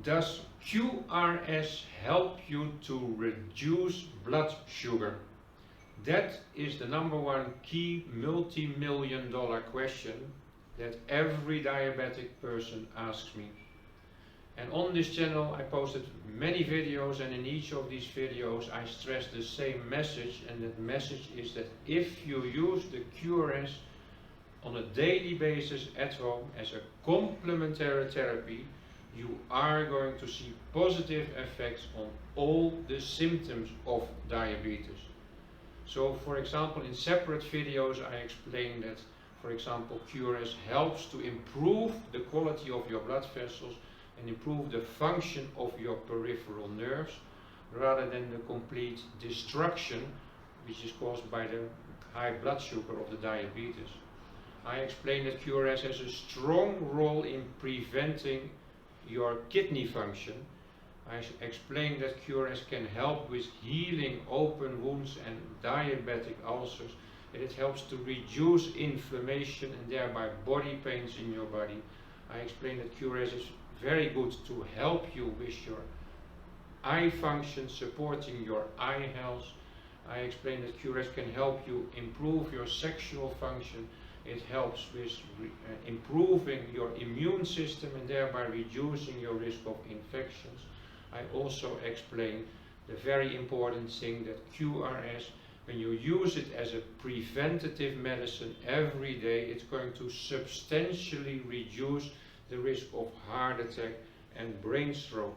Does QRS help you to reduce blood sugar? That is the number one key multi-million-dollar question that every diabetic person asks me. And on this channel I posted many videos, and in each of these videos I stress the same message, and that message is that if you use the QRS on a daily basis at home as a complementary therapy, you are going to see positive effects on all the symptoms of diabetes. So for example, in separate videos I explain that, for example, QRS helps to improve the quality of your blood vessels and improve the function of your peripheral nerves, rather than the complete destruction which is caused by the high blood sugar of the diabetes. I explain that QRS has a strong role in preventing your kidney function. I explained that QRS can help with healing open wounds and diabetic ulcers, and it helps to reduce inflammation and thereby body pains in your body. I explained that QRS is very good to help you with your eye function, supporting your eye health. I explained that QRS can help you improve your sexual function. It helps with improving your immune system and thereby reducing your risk of infections. I also explain the very important thing that QRS, when you use it as a preventative medicine every day, it's going to substantially reduce the risk of heart attack and brain stroke.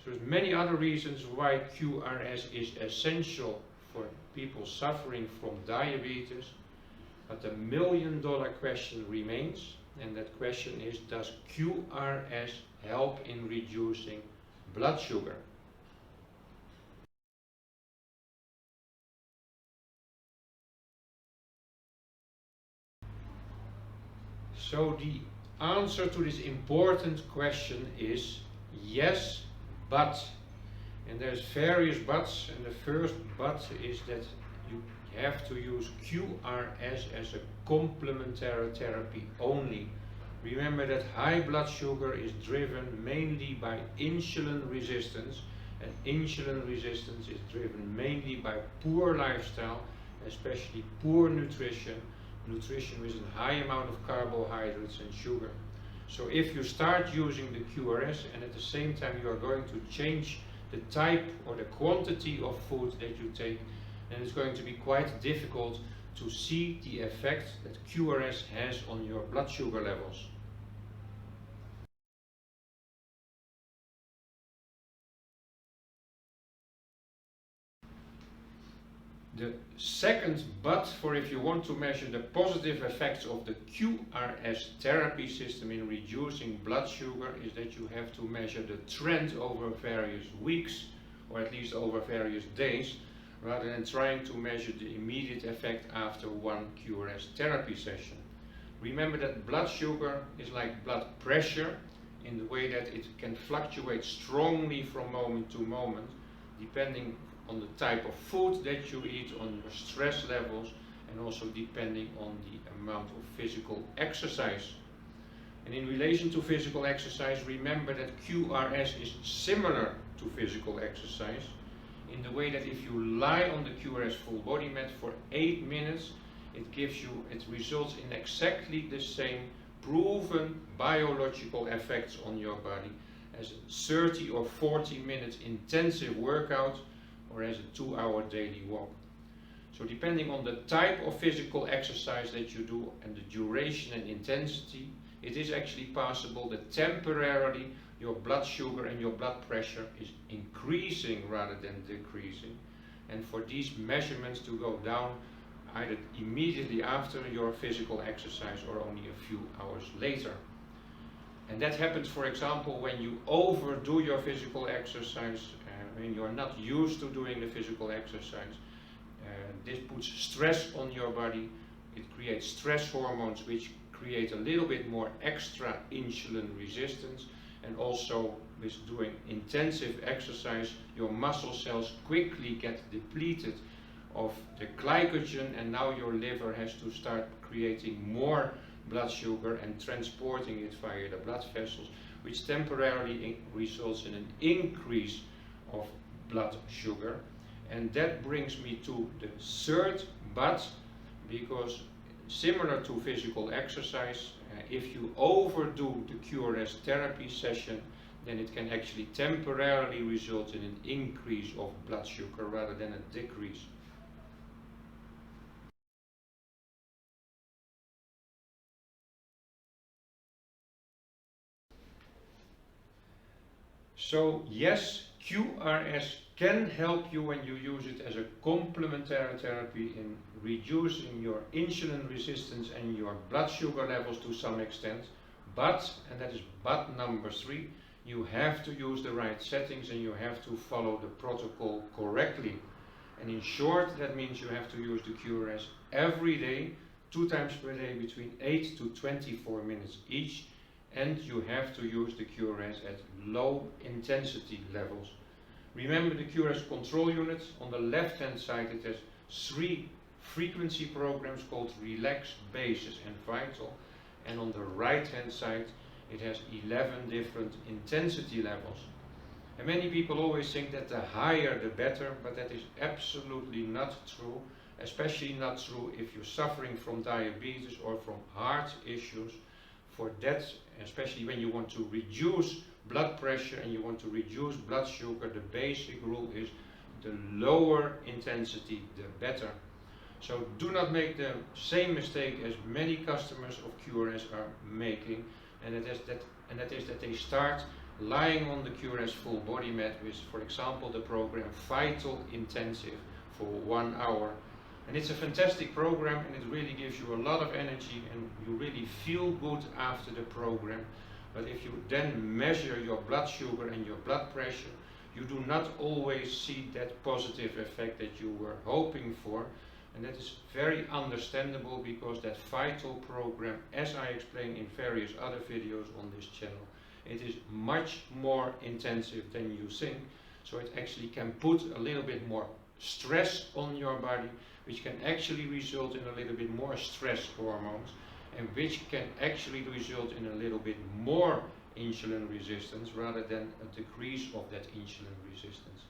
So there's many other reasons why QRS is essential for people suffering from diabetes. But the million-dollar question remains, and that question is, does QRS help in reducing blood sugar? So the answer to this important question is yes, but. And there's various buts, and the first but is that you have to use QRS as a complementary therapy only. Remember that high blood sugar is driven mainly by insulin resistance, and insulin resistance is driven mainly by poor lifestyle, especially poor nutrition with a high amount of carbohydrates and sugar. So if you start using the QRS and at the same time you are going to change the type or the quantity of food that you take, then it's going to be quite difficult to see the effect that QRS has on your blood sugar levels. The second but for if you want to measure the positive effects of the QRS therapy system in reducing blood sugar is that you have to measure the trend over various weeks, or at least over various days, rather than trying to measure the immediate effect after one QRS therapy session. Remember that blood sugar is like blood pressure in the way that it can fluctuate strongly from moment to moment, depending on the type of food that you eat, on your stress levels, and also depending on the amount of physical exercise. And in relation to physical exercise, remember that QRS is similar to physical exercise in the way that if you lie on the QRS full body mat for 8 minutes, it results in exactly the same proven biological effects on your body as a 30 or 40 minutes intensive workout or as a 2-hour daily walk. So depending on the type of physical exercise that you do and the duration and intensity, it is actually possible that temporarily your blood sugar and your blood pressure is increasing rather than decreasing. And for these measurements to go down either immediately after your physical exercise or only a few hours later. And that happens, for example, when you overdo your physical exercise, when you're not used to doing the physical exercise. This puts stress on your body. It creates stress hormones which create a little bit more extra insulin resistance, and also with doing intensive exercise your muscle cells quickly get depleted of the glycogen, and now your liver has to start creating more blood sugar and transporting it via the blood vessels, which temporarily results in an increase of blood sugar. And that brings me to the third but, because similar to physical exercise, if you overdo the QRS therapy session, then it can actually temporarily result in an increase of blood sugar rather than a decrease. So yes, QRS can help you when you use it as a complementary therapy in reducing your insulin resistance and your blood sugar levels to some extent. But, and that is but number 3, you have to use the right settings and you have to follow the protocol correctly. And in short, that means you have to use the QRS every day, 2 times per day, between 8 to 24 minutes each. And you have to use the QRS at low intensity levels. Remember the QRS control unit. On the left hand side it has 3 frequency programs called relax, basis and vital. And on the right hand side it has 11 different intensity levels. And many people always think that the higher the better, but that is absolutely not true. Especially not true if you're suffering from diabetes or from heart issues. For that, especially when you want to reduce blood pressure and you want to reduce blood sugar, the basic rule is the lower intensity, the better. So do not make the same mistake as many customers of QRS are making, and that is that they start lying on the QRS full body mat with, for example, the program Vital Intensive for 1 hour. And it's a fantastic program and it really gives you a lot of energy and you really feel good after the program. But if you then measure your blood sugar and your blood pressure, you do not always see that positive effect that you were hoping for. And that is very understandable because that Vital program, as I explained in various other videos on this channel, it is much more intensive than you think. So it actually can put a little bit more stress on your body, which can actually result in a little bit more stress hormones and which can actually result in a little bit more insulin resistance rather than a decrease of that insulin resistance.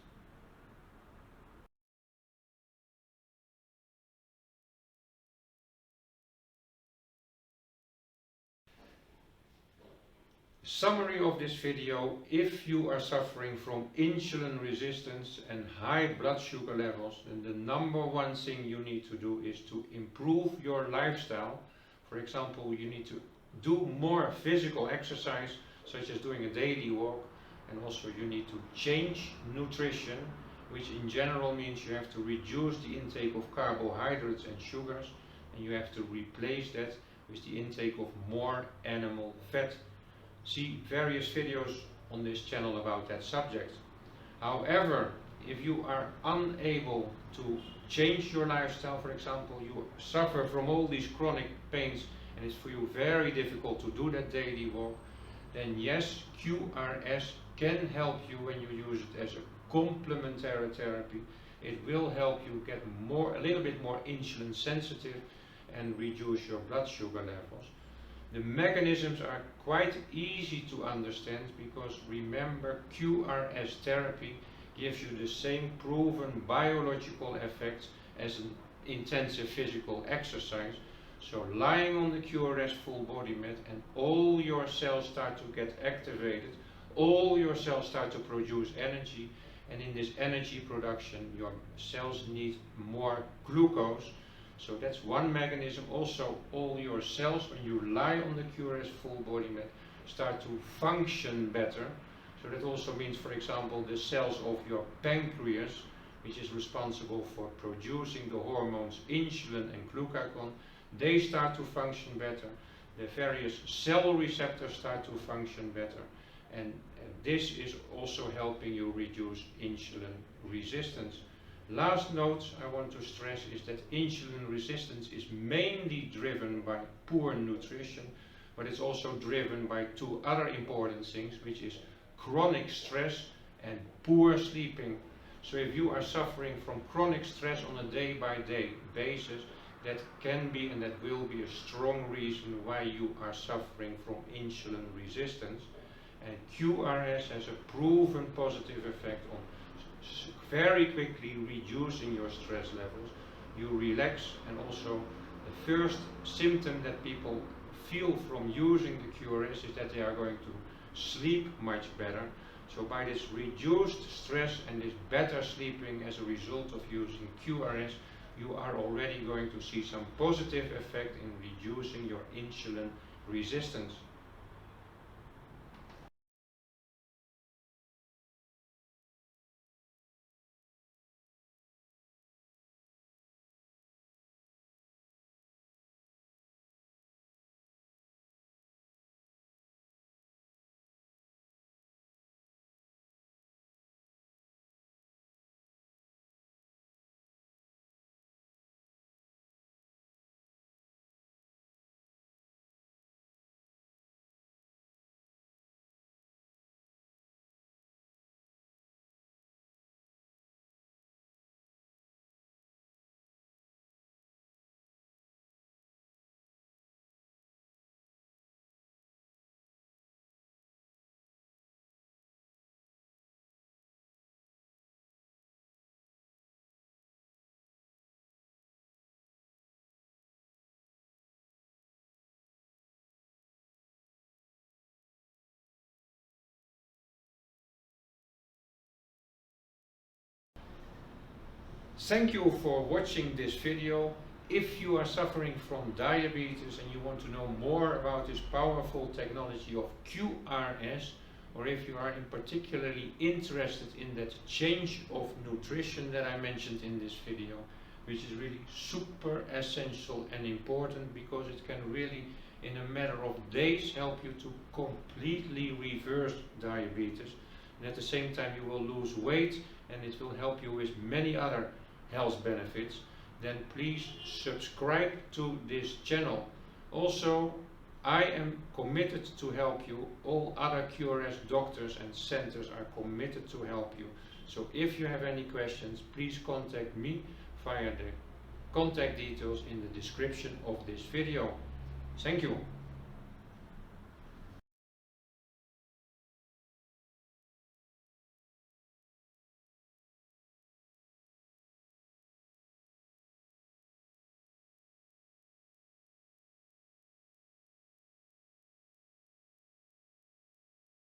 Summary of this video: if you are suffering from insulin resistance and high blood sugar levels, then the number 1 thing you need to do is to improve your lifestyle. For example, you need to do more physical exercise, such as doing a daily walk, and also you need to change nutrition, which in general means you have to reduce the intake of carbohydrates and sugars, and you have to replace that with the intake of more animal fat. See various videos on this channel about that subject. However, if you are unable to change your lifestyle, for example, you suffer from all these chronic pains and it's for you very difficult to do that daily walk, then yes, QRS can help you when you use it as a complementary therapy. It will help you get a little bit more insulin sensitive and reduce your blood sugar levels. The mechanisms are quite easy to understand because remember, QRS therapy gives you the same proven biological effects as an intensive physical exercise. So lying on the QRS full body mat and all your cells start to get activated, all your cells start to produce energy, and in this energy production your cells need more glucose. So that's one mechanism. Also, all your cells, when you lie on the QRS full body mat, start to function better. So that also means, for example, the cells of your pancreas, which is responsible for producing the hormones insulin and glucagon, they start to function better. The various cell receptors start to function better. And this is also helping you reduce insulin resistance. Last note I want to stress is that insulin resistance is mainly driven by poor nutrition, but it's also driven by 2 other important things, which is chronic stress and poor sleeping. So if you are suffering from chronic stress on a day-by-day basis, that can be and that will be a strong reason why you are suffering from insulin resistance. and QRS has a proven positive effect on very quickly reducing your stress levels. You relax, and also the first symptom that people feel from using the QRS is that they are going to sleep much better. So by this reduced stress and this better sleeping as a result of using QRS, you are already going to see some positive effect in reducing your insulin resistance. Thank you for watching this video. If you are suffering from diabetes and you want to know more about this powerful technology of QRS, or if you are particularly interested in that change of nutrition that I mentioned in this video, which is really super essential and important because it can really in a matter of days help you to completely reverse diabetes, and at the same time you will lose weight and it will help you with many other health benefits, then please subscribe to this channel. Also, I am committed to help you. All other QRS doctors and centers are committed to help you. So if you have any questions, please contact me via the contact details in the description of this video. Thank you.